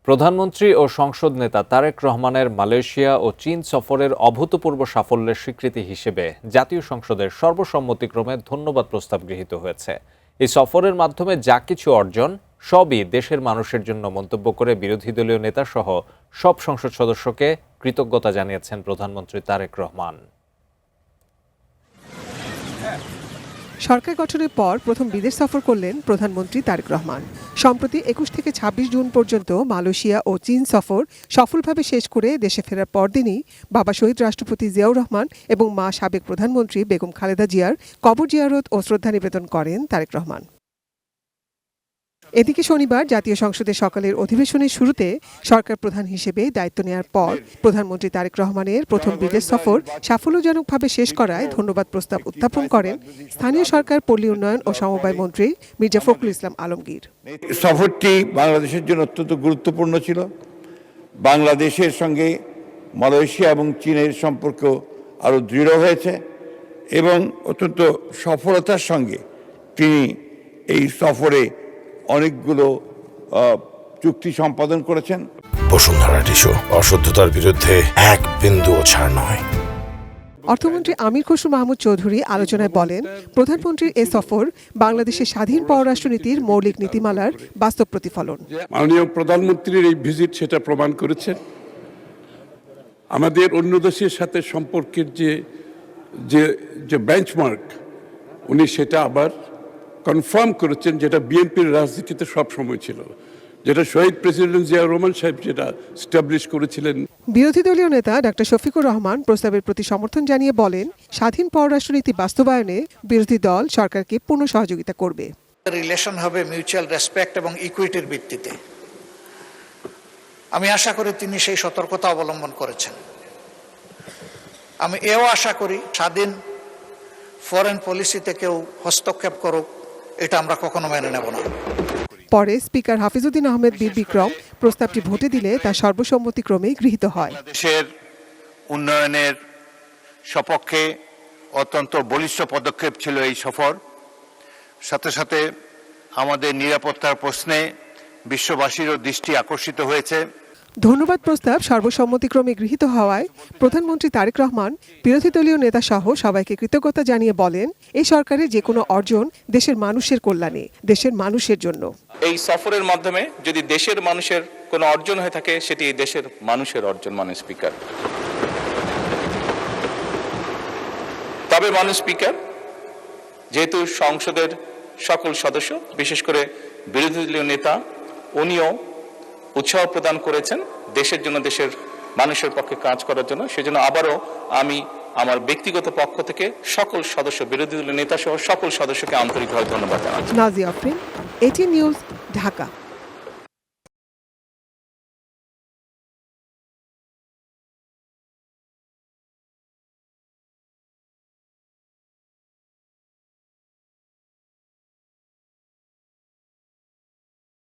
প্রধানমন্ত্রী ও সংসদ নেতা তারেক রহমানের মালয়েশিয়া ও চীন সফরের অভূতপূর্ব সাফল্যের স্বীকৃতি হিসেবে জাতীয় সংসদের সর্বসম্মতিক্রমে ধন্যবাদ প্রস্তাব গৃহীত হয়েছে। এই সফরের মাধ্যমে যা কিছু অর্জন সবই দেশের মানুষের জন্য মন্তব্য করে বিরোধী দলীয় নেতাসহ সব সংসদ সদস্যকে কৃতজ্ঞতা জানিয়েছেন প্রধানমন্ত্রী তারেক রহমান। সরকার গঠনের পর প্রথম বিদেশ সফর করলেন প্রধানমন্ত্রী তারেক রহমান। সম্প্রতি ২১ থেকে ২৬ জুন পর্যন্ত মালয়েশিয়া ও চীন সফর সফলভাবে শেষ করে দেশে ফেরার পরদিনই বাবা শহীদ রাষ্ট্রপতি জিয়াউর রহমান এবং মা সাবেক প্রধানমন্ত্রী বেগম খালেদা জিয়ার কবর জিয়ারত ও শ্রদ্ধা নিবেদন করেন তারেক রহমান। এদিকে শনিবার জাতীয় সংসদের সকালের অধিবেশনের শুরুতে সরকার প্রধান হিসেবে দায়িত্ব নেওয়ার পর প্রধানমন্ত্রী তারেক রহমানের প্রথম বিদেশ সফর সাফল্যজনকভাবে শেষ করায় ধন্যবাদ প্রস্তাব উত্থাপন করেন স্থানীয় সরকার, পল্লী উন্নয়ন ও সমবায় মন্ত্রী মির্জা ফখরুল ইসলাম আলমগীর। সফরটি বাংলাদেশের জন্য অত্যন্ত গুরুত্বপূর্ণ ছিল। বাংলাদেশের সঙ্গে মালয়েশিয়া এবং চীনের সম্পর্ক আরও দৃঢ় হয়েছে এবং অত্যন্ত সফলতার সঙ্গে তিনি এই সফরে অনেকগুলো চুক্তি সম্পাদন করেছেন। বসুন্ধরা টিস্যু অশুদ্ধতার বিরুদ্ধে এক বিন্দুও ছাড় নয়। অর্থমন্ত্রী আমির খসরু মাহমুদ চৌধুরী আলোচনায় বলেন, প্রধানমন্ত্রীর এ সফর বাংলাদেশের স্বাধীন পররাষ্ট্রনীতির মৌলিক নীতিমালার বাস্তব প্রতিফলন। মাননীয় প্রধানমন্ত্রীর এই ভিজিট সেটা প্রমাণ করেছে। আমাদের অন্য দেশের সাথে সম্পর্কের যে বেঞ্চমার্ক উনি সেটা আবার কনফার্ম করেছেন, যেটা বিএনপির রাজনীতিতে সব সময় ছিল, যেটা শহীদ প্রেসিডেন্ট জিয়াউর রহমান সাহেব যেটা স্টাবলিশ করেছিলেন। বিরোধী দলীয় নেতা ডক্টর শফিকুর রহমান প্রস্তাবের প্রতি সমর্থন জানিয়ে বলেন, স্বাধীন পররাষ্ট্রনীতি বাস্তবায়নে বিরোধী দল সরকারকে পূর্ণ সহযোগিতা করবে। রিলেশন হবে মিউচুয়াল রেসপেক্ট এবং ইকুইটির ভিত্তিতে। আমি আশা করি তিনি সেই সতর্কতা অবলম্বন করেছেন। আমি এও আশা করি স্বাধীন ফরেন পলিসিতে কেউ হস্তক্ষেপ করুক, এটা আমরা কখনো মেনে নেব না। পরে স্পিকার হাফিজউদ্দিন আহমেদ বীর বিক্রম প্রস্তাবটি ভোটে দিলে তা সর্বসম্মতিক্রমে গৃহীত হয়। দেশের উন্নয়নের সপক্ষে অত্যন্ত বলিষ্ঠ পদক্ষেপ ছিল এই সফর। সাথে সাথে আমাদের নিরাপত্তার প্রশ্নে বিশ্ববাসীরও দৃষ্টি আকর্ষিত হয়েছে। ধন্যবাদ প্রস্তাব সর্বসম্মতিক্রমে গৃহীত হওয়ায় প্রধানমন্ত্রী তারেক রহমান বিরোধী দলীয় নেতা সহ সবাইকে কৃতজ্ঞতা জানিয়ে বলেন, এই সরকারের যে কোনো অর্জন দেশের মানুষের কল্যাণে, দেশের মানুষের জন্য। এই সফরের মাধ্যমে যদি দেশের মানুষের কোনো অর্জন হয়ে থাকে, সেটি দেশের মানুষের অর্জন। মাননীয় স্পিকার, তবে মাননীয় স্পিকার, যেহেতু সংসদের সকল সদস্য, বিশেষ করে বিরোধী দলীয় নেতা, উনিও উৎসাহ প্রদান করেছেন দেশের জন্য, দেশের মানুষের পক্ষে কাজ করার জন্য, সেজন্য আবারও আমি আমার ব্যক্তিগত পক্ষ থেকে সকল সদস্য, বিরোধী দলীয় নেতা সহ সকল সদস্যকে আন্তরিকভাবে ধন্যবাদ জানাচ্ছি। Nazia Afrin, ATN news, Dhaka.